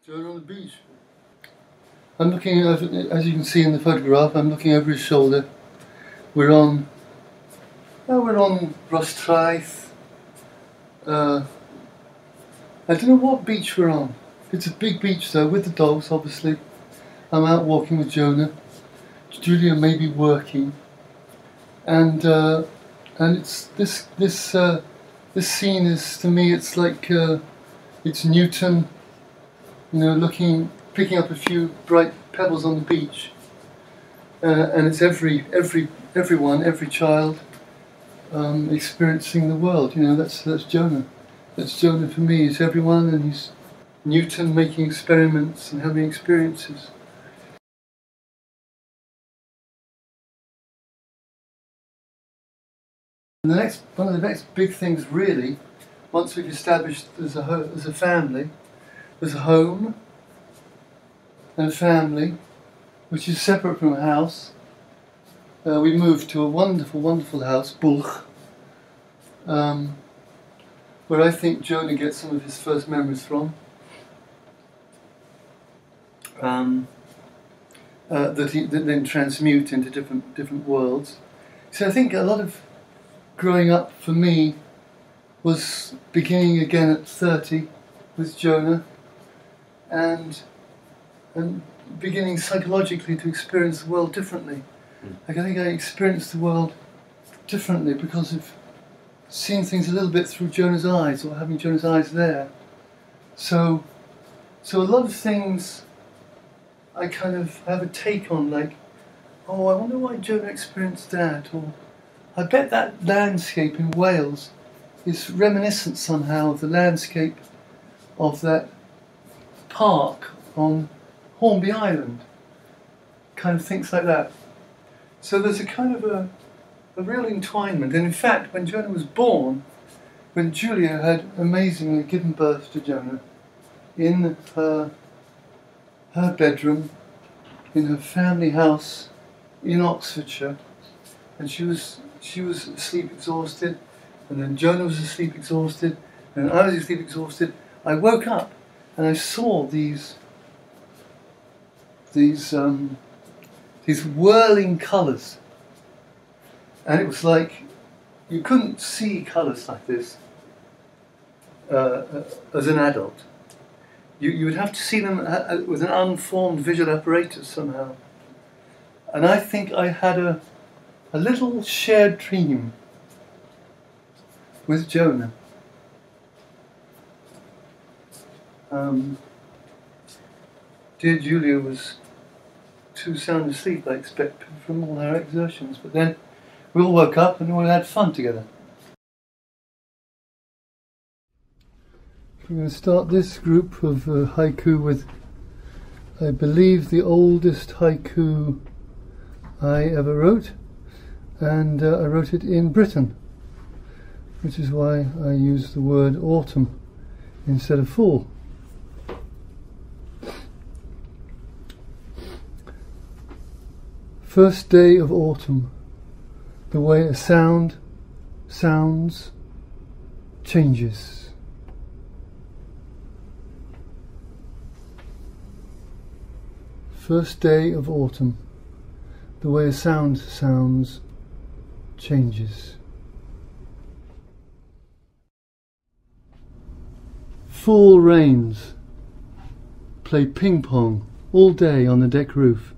Joe on the beach. I'm looking over, as you can see in the photograph, I'm looking over his shoulder. We're on Rostraeth. I don't know what beach we're on. It's a big beach though, with the dogs obviously. I'm out walking with Jonah. Julia may be working, and it's this scene is, to me, it's like it's Newton, you know, picking up a few bright pebbles on the beach, and it's everyone, every child experiencing the world. You know, that's Jonah. That's Jonah for me. He's everyone, and he's Newton making experiments and having experiences. And one of the next big things, really, once we've established as a family, there's a home and a family, which is separate from a house. We moved to a wonderful, wonderful house, Bulch, where I think Jonah gets some of his first memories from. That then transmute into different worlds. So I think a lot of growing up for me was beginning again at 30 with Jonah, and beginning psychologically to experience the world differently. Like, I think I experienced the world differently because of seeing things a little bit through Jonah's eyes, or having Jonah's eyes there. So a lot of things I kind of have a take on, like, oh, I wonder why Jonah experienced that, or I bet that landscape in Wales is reminiscent somehow of the landscape of that park on Hornby Island. Kind of things like that. So there's a kind of a real entwinement. And in fact, when Jonah was born, when Julia had amazingly given birth to Jonah in her bedroom, in her family house in Oxfordshire, and she was asleep exhausted, and then Jonah was asleep exhausted, and I was asleep exhausted. I woke up and I saw these whirling colours, and it was like you couldn't see colours like this as an adult. You would have to see them with an unformed visual apparatus somehow. And I think I had a little shared dream with Jonah. Dear Julia was too sound asleep, I expect, from all our exertions, but then we all woke up and we all had fun together. We're going to start this group of haiku with, I believe, the oldest haiku I ever wrote, and I wrote it in Britain, which is why I use the word autumn instead of fall. First day of autumn, the way a sound sounds changes. First day of autumn, the way a sound sounds changes. Fall rains, play ping pong all day on the deck roof.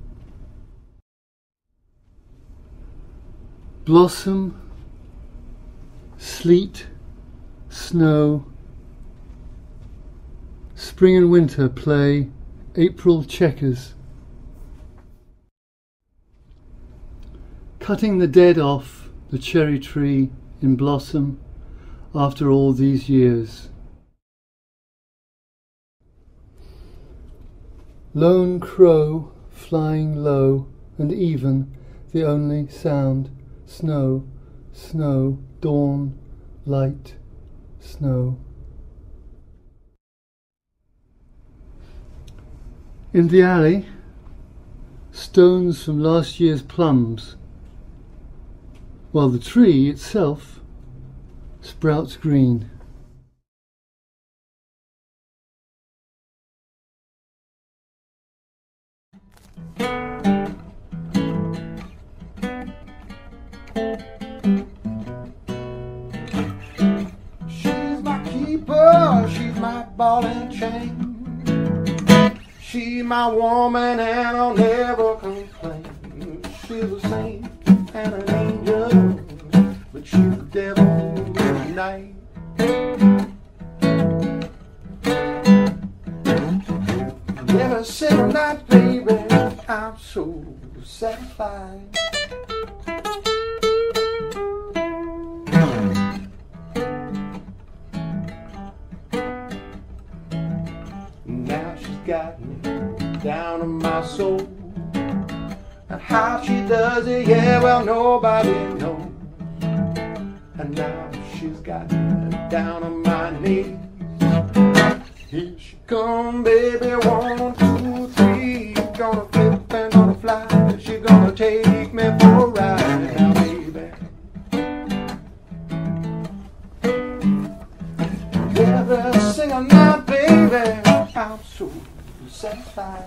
Blossom, sleet, snow, spring and winter play April checkers. Cutting the dead off the cherry tree in blossom after all these years. Lone crow flying low and even, the only sound. Snow, snow, dawn, light, snow. In the alley, stones from last year's plums, while the tree itself sprouts green. She's my keeper, she's my ball and chain. She's my woman and I'll never complain. She's a saint and an angel, but she's the devil at night. Every single night, baby, I'm so satisfied. Now she's got me down on my soul, and how she does it, yeah, well, nobody knows. And now she's got me down on my knees. Here she come, baby, 1, 2, 3. Gonna flip and gonna fly. She's gonna take me for a ride now, baby. Every single night, baby, I'm so satisfied.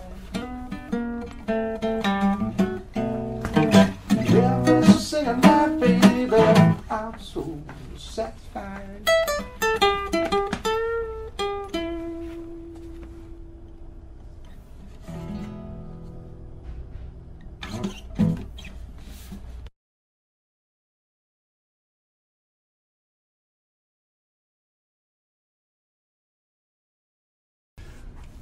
Every single night, baby, I'm so satisfied.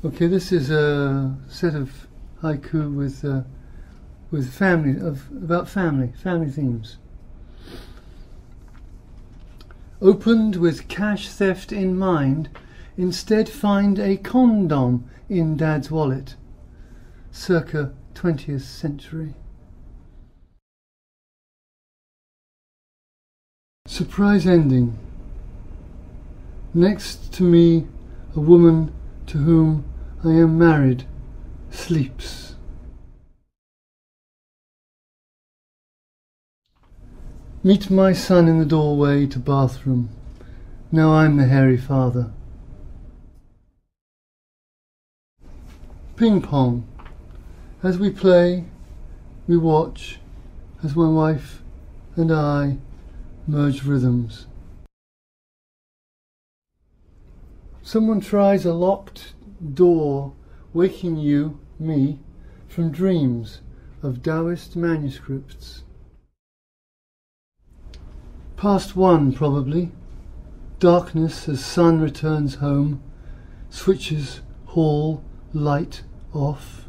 Okay, this is a set of haiku with family, about family themes. Opened with cash theft in mind, instead find a condom in Dad's wallet. Circa 20th century. Surprise ending. Next to me, a woman to whom I am married sleeps. Meet my son in the doorway to bathroom. Now I'm the hairy father. Ping pong. As we play, we watch as my wife and I merge rhythms. Someone tries a locked door, waking you, me, from dreams of Taoist manuscripts. Past 1, probably. Darkness as sun returns home, switches hall light off.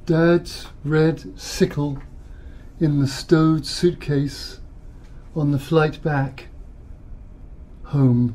Dad's red sickle in the stowed suitcase on the flight back home.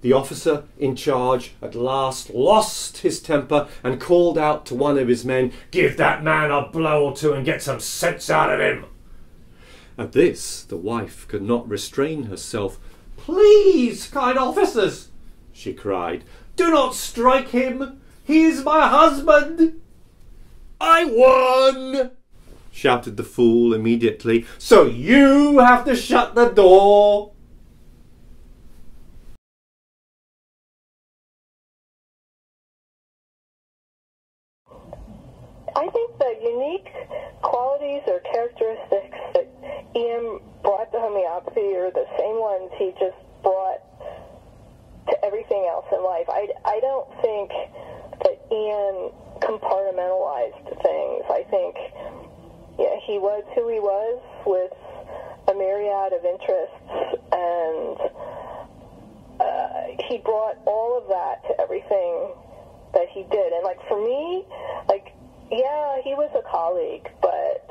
The officer in charge at last lost his temper and called out to one of his men, "Give that man a blow or two and get some sense out of him." At this, the wife could not restrain herself. "Please, kind officers," she cried, "do not strike him. He is my husband." "I won," shouted the fool immediately, "so you have to shut the door." I think the unique qualities or characteristics that Iain brought to homeopathy are the same ones he just brought to everything else in life. I don't think that Iain compartmentalized things. I think he was who he was with a myriad of interests, and he brought all of that to everything that he did. And like for me, like, yeah, he was a colleague, but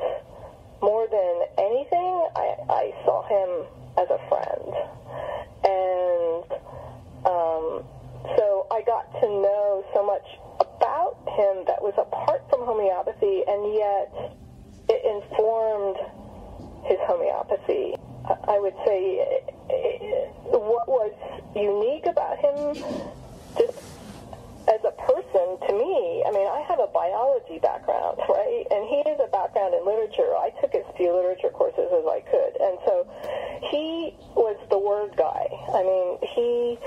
more than anything, I saw him as a friend. And so I got to know so much about him that was apart from homeopathy, and yet it informed his homeopathy. I would say what was unique about him, just as a person, to me, I mean, I have a biology background, right? And he has a background in literature. I took as few literature courses as I could. And so he was the word guy. I mean, he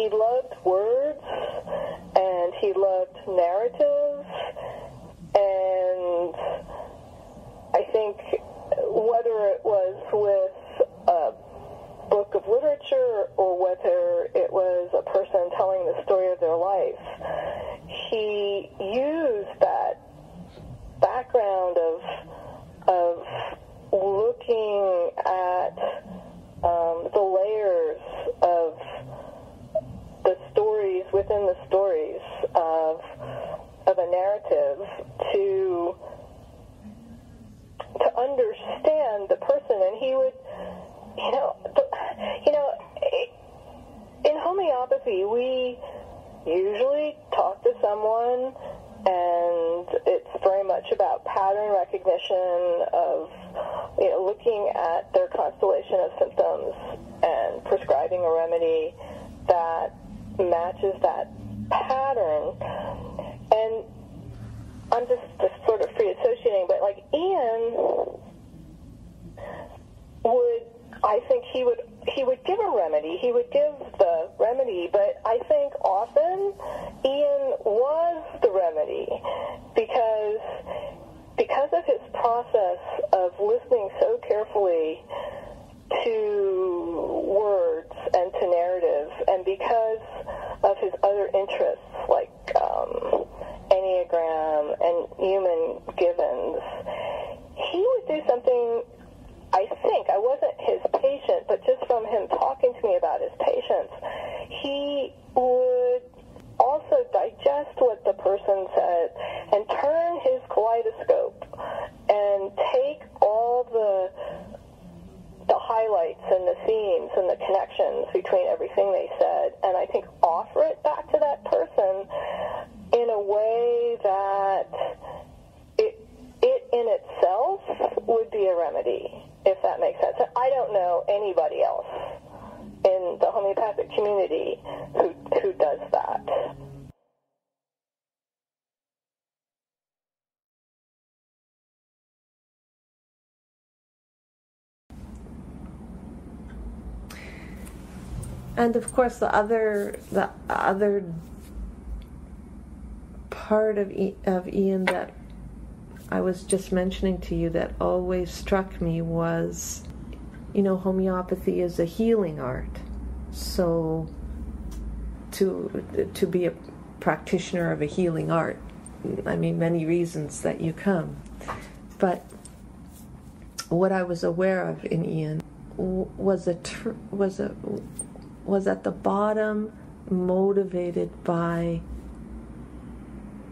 loved words, and he loved narratives, and I think whether it was with a book of literature or whether it was a person telling the story of their life, he used that background of looking at the layers of the stories within the stories of a narrative to understand the person. And he would, in homeopathy, we usually talk to someone, and it's very much about pattern recognition of, looking at their constellation of symptoms and prescribing a remedy that matches that pattern. And I'm just sort of free associating, but like Iain would, I think he would give a remedy. He would give the remedy, but I think often Iain was the remedy because of his process of listening so carefully to words and to narrative, and because of his other interests like Enneagram and human givens, he would do something. I think, I wasn't his patient, but just from him talking to me about his patients, he would also digest what the person said and turn his kaleidoscope and take all the highlights and the themes and the connections between everything they said, and I think offer it back to that person in a way that it in itself would be a remedy, if that makes sense. I don't know anybody else in the homeopathic community who does that. And of course, the other part of Iain that I was just mentioning to you that always struck me was, homeopathy is a healing art. So to be a practitioner of a healing art, I mean, many reasons that you come. But what I was aware of in Iain was at the bottom motivated by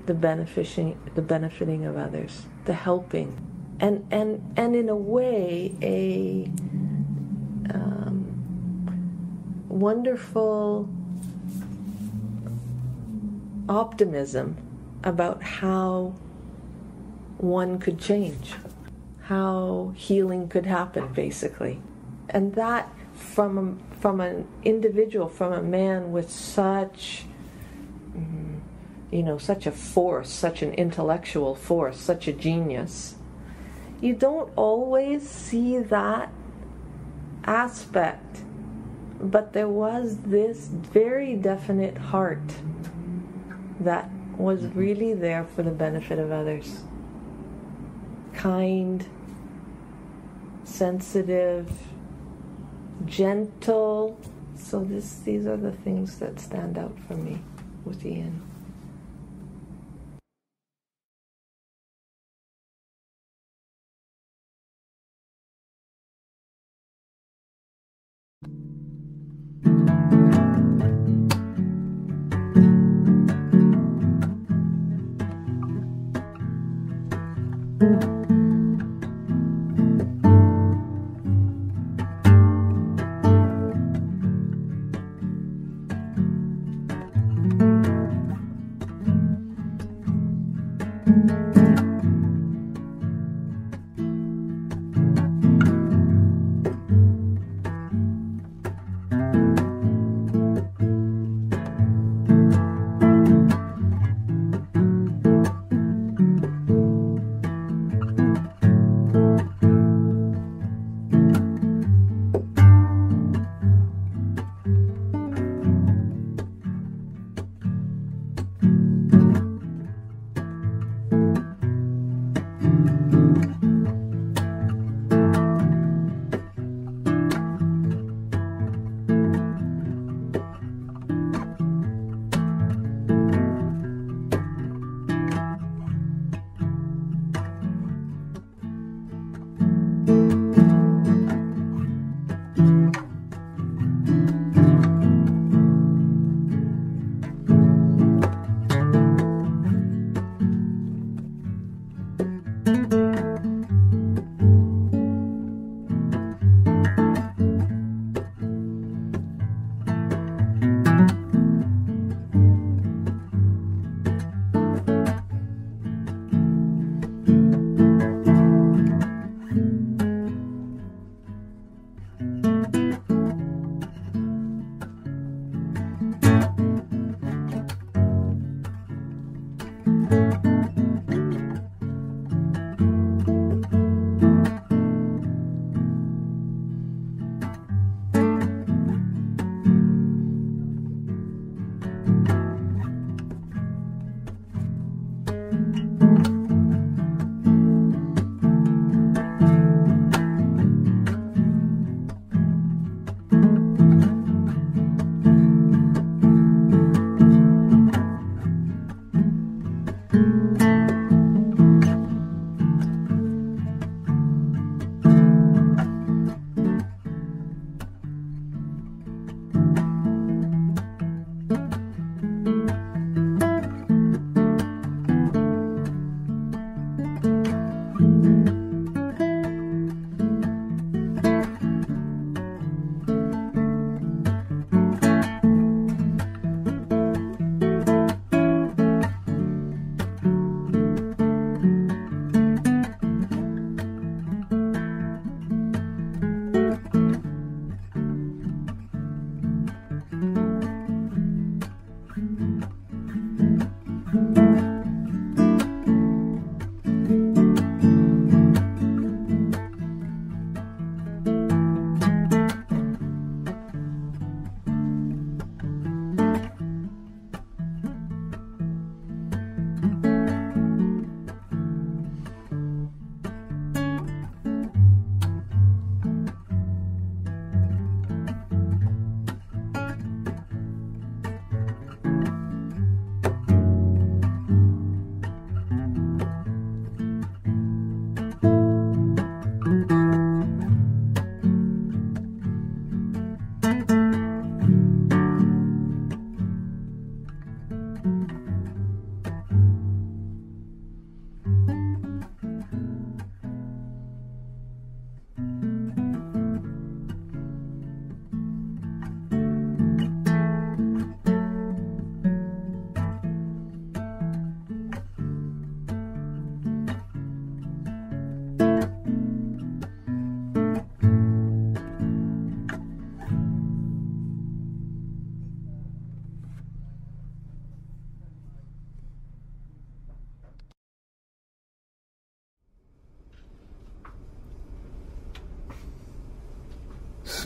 the benefiting of others, the helping, and in a way wonderful optimism about how one could change, how healing could happen, basically. And that from an individual, from a man with such, such a force, such an intellectual force, such a genius. You don't always see that aspect, but there was this very definite heart that was really there for the benefit of others. Kind, sensitive, gentle. So these are the things that stand out for me with Iain.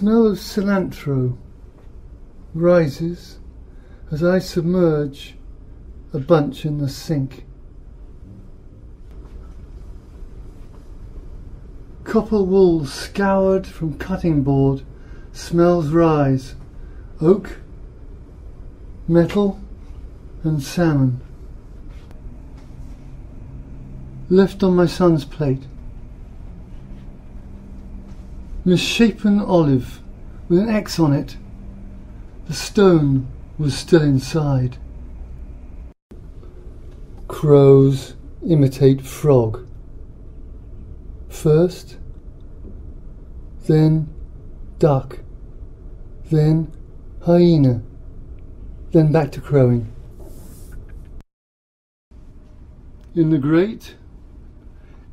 smell of cilantro rises as I submerge a bunch in the sink. Copper wool scoured from cutting board smells rise, oak, metal and salmon. Left on my son's plate. Misshapen olive with an X on it. The stone was still inside. Crows imitate frog. First, then duck, then hyena, then back to crowing. In the grate,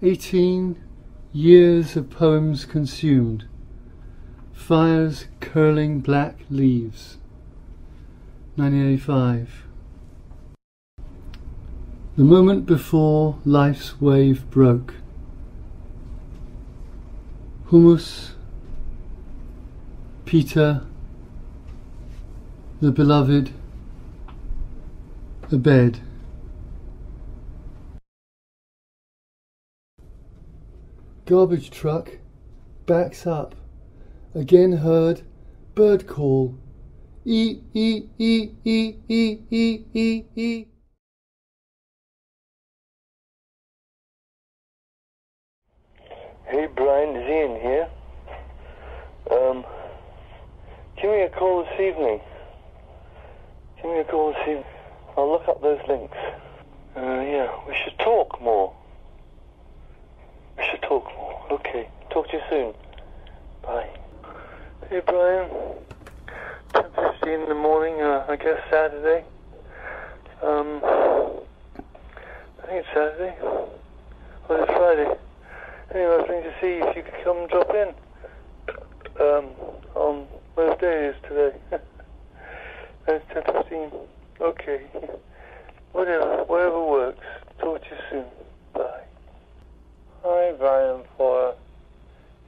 18 years of poems consumed, fires curling black leaves. 1985. The moment before life's wave broke. Hummus, Peter, the beloved, a bed. Garbage truck backs up. Again heard bird call. E, e, e, e, e, e, e, e. Hey Brian, it's Iain here. Give me a call this evening. I'll look up those links. Yeah, we should talk more. Okay, talk to you soon. Bye. Hey Brian, 10:15 in the morning, I guess Saturday. I think it's Saturday. Or is it Friday? Anyway, I was going to see if you could come and drop in. On whatever day it is today. It's 10:15. Okay. Whatever works. Talk to you soon. Bye. Hi, Brian Foyer.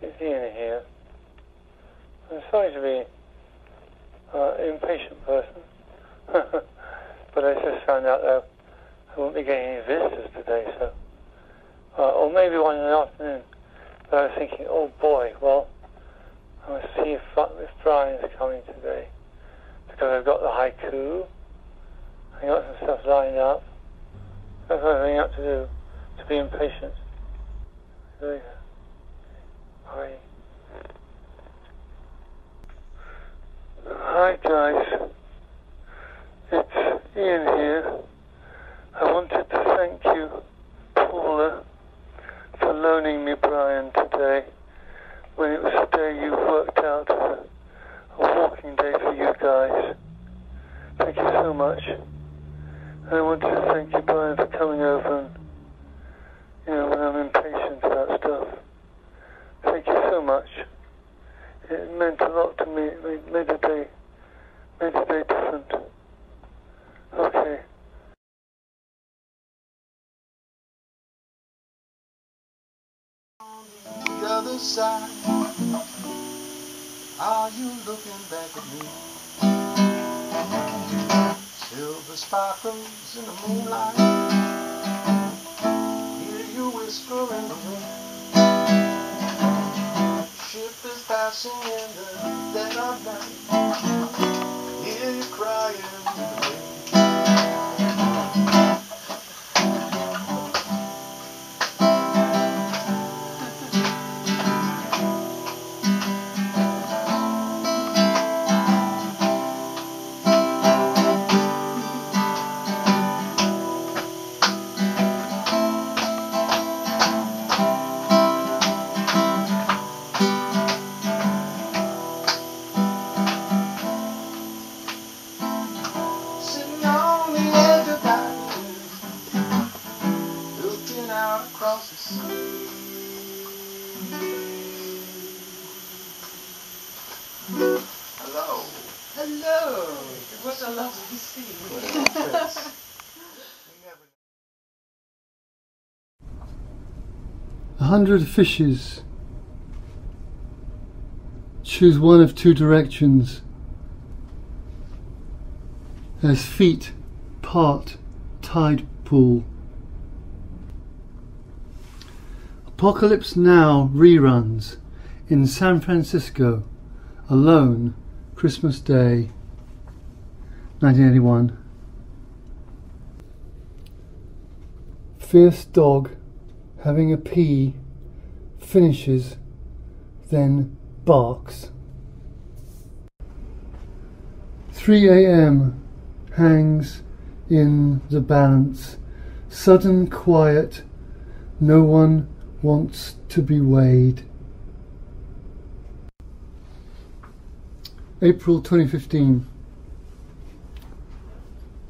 It's Iain here. I'm sorry to be an impatient person, but I just found out that I won't be getting any visitors today, so. Or maybe one in the afternoon. But I was thinking, oh boy, well, I must see if Brian's coming today. Because I've got the haiku, I got some stuff lined up. That's what I have to do, to be impatient. So, yeah. Bye. Hi guys, it's Iain here. I wanted to thank you, Paula, for loaning me Brian today, when it was a day you worked out as a walking day for you guys. Thank you so much. And I wanted to thank you, Brian, for coming over and, when I'm impatient about stuff. Thank you so much. It meant a lot to me. It made the day different. Okay. The other side, are you looking back at me? Silver sparkles in the moonlight, hear you whisper in the wind. Ship is passing in the dead of night, hear you crying in the wind. Hello! It was so lovely to see you. 100 fishes choose one of two directions. As feet part tide pool. Apocalypse Now reruns in San Francisco, alone, Christmas Day, 1981. Fierce dog, having a pee, finishes, then barks. 3 a.m. hangs in the balance. Sudden quiet, no one wants to be weighed. April 2015.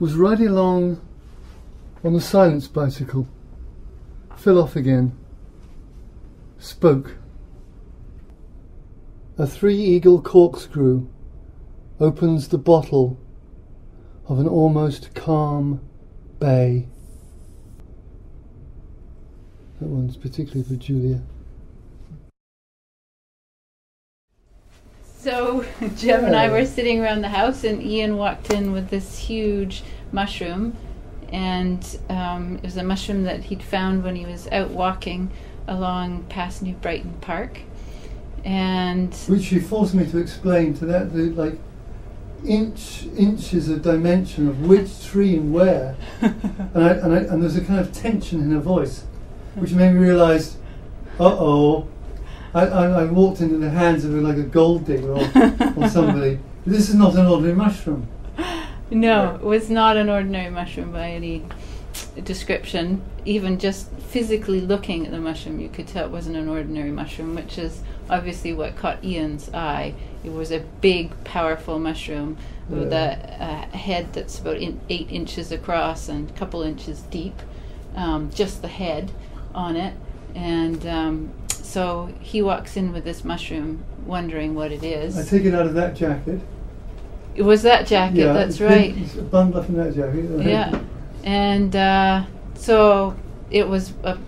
Was riding along on the silence bicycle. Fell off again. Spoke. A 3-eagle corkscrew opens the bottle of an almost calm bay. That one's particularly for Julia. So Jem and I were sitting around the house, and Iain walked in with this huge mushroom, and it was a mushroom that he'd found when he was out walking along past New Brighton Park, and which he forced me to explain to that, like inches of dimension of which tree and where, and there's a kind of tension in her voice, which made me realise, I walked into the hands of like a gold digger or somebody. This is not an ordinary mushroom. No, it was not an ordinary mushroom by any description. Even just physically looking at the mushroom, you could tell it wasn't an ordinary mushroom, which is obviously what caught Ian's eye. It was a big, powerful mushroom with a head that's about 8 inches across and a couple inches deep, just the head on it. And so he walks in with this mushroom, wondering what it is. I take it out of that jacket. It was that jacket, yeah, that's right. It's bundled up in that jacket. Yeah, and so it was a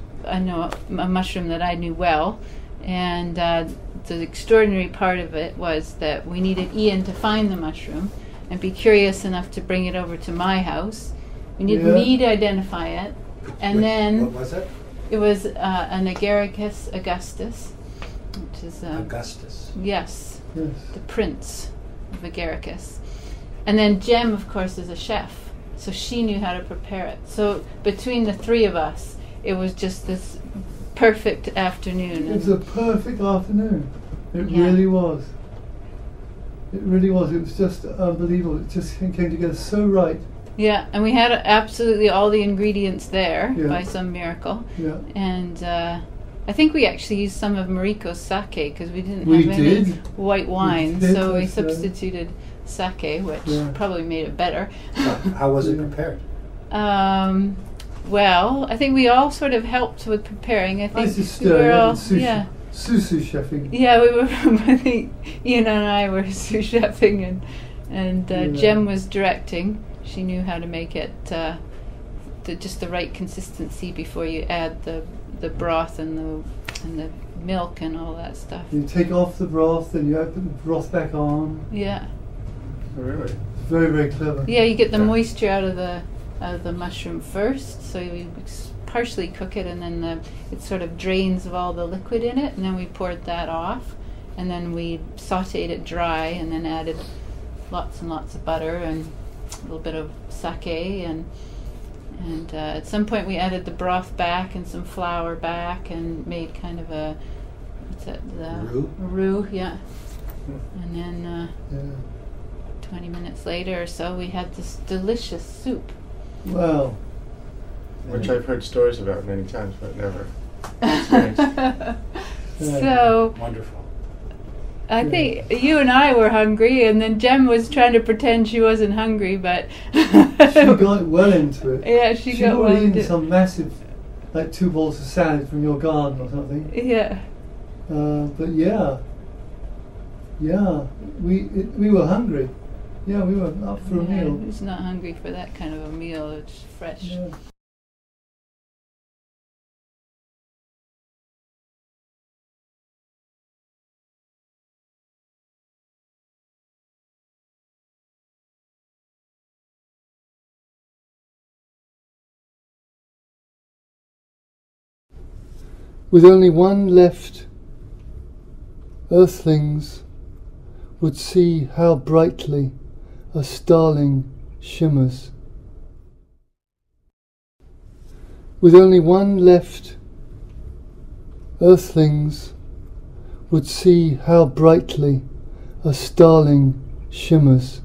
mushroom that I knew well, and the extraordinary part of it was that we needed Iain to find the mushroom and be curious enough to bring it over to my house. We needed me to identify it, and then what was it? It was an Agaricus Augustus, which is Augustus. Yes, the prince of Agaricus. And then Jem, of course, is a chef, so she knew how to prepare it. So between the three of us, it was just this perfect afternoon. It was a perfect afternoon. It really was. It really was. It was just unbelievable. It just came together so right. Yeah, and we had absolutely all the ingredients there by some miracle. Yeah. And I think we actually used some of Mariko's sake because we didn't have any white wine, so we substituted sake, which probably made it better. How was it prepared? Well, I think we all sort of helped with preparing. I think we were all sous chefing. Yeah, we were. I think Iain and I were sous chefing, and Jem was directing. She knew how to make it just the right consistency before you add the broth and the milk and all that stuff. You take off the broth and you put the broth back on. Yeah. Oh, really? Very, very clever. Yeah, you get the moisture out of the mushroom first, so you partially cook it, and then it sort of drains of all the liquid in it, and then we poured that off, and then we sautéed it dry, and then added lots and lots of butter and a little bit of sake, and at some point we added the broth back and some flour back and made kind of a roux, yeah. And then 20 minutes later or so we had this delicious soup. Wow. Which I've heard stories about many times, but never experienced. So wonderful. I think you and I were hungry, and then Jem was trying to pretend she wasn't hungry, but she got well into it. Yeah, she got well into it. Eaten some massive, like 2 bowls of salad from your garden or something. Yeah. But we were hungry. Yeah, we were up for a meal. Who's not hungry for that kind of a meal? It's fresh. Yeah. With only one left, earthlings would see how brightly a starling shimmers. With only one left, earthlings would see how brightly a starling shimmers.